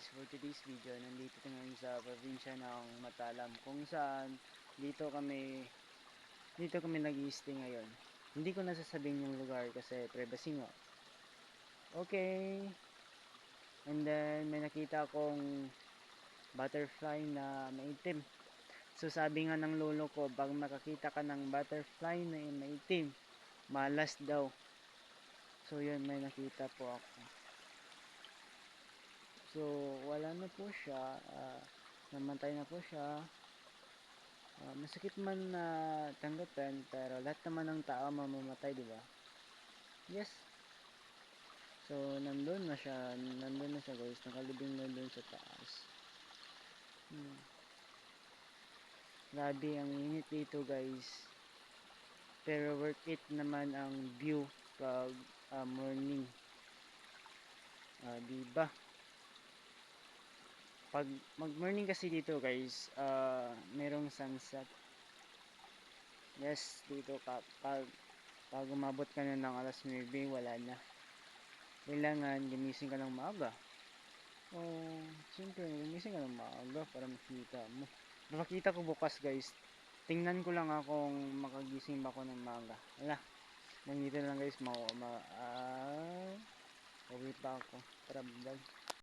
guys, for today's video, nandito tayo ngayon sa probinsya ng Matalam, kung saan dito kami nag-i-stay ngayon. Hindi ko nasasabihin yung lugar kasi privacy nga. Okay. And then may nakita akong butterfly na maitim. So sabi nga ng lolo ko, pag makakita ka ng butterfly na maitim, malas daw. So yun, may nakita po ako. So wala na po siya, namatay na po siya. Masakit man na tanggapin, pero lahat naman ng tao mamamatay, di ba? Yes. So nandun na siya guys, nakalibing na dun sa taas. Grabe ang init dito guys, pero worth it naman ang view pag morning, diba? Pag mag morning kasi dito guys, merong sunset. Yes, dito pag umabot ka na ng alas 9, wala na. Kailangan gumising ka ng maaga. Siyempre gumising ka ng maaga para makita mo. Nakakita ko bukas guys, tingnan ko lang kung makagising ba ako ng maaga. Wala, nandito lang guys, pauwi pa ako para vlog.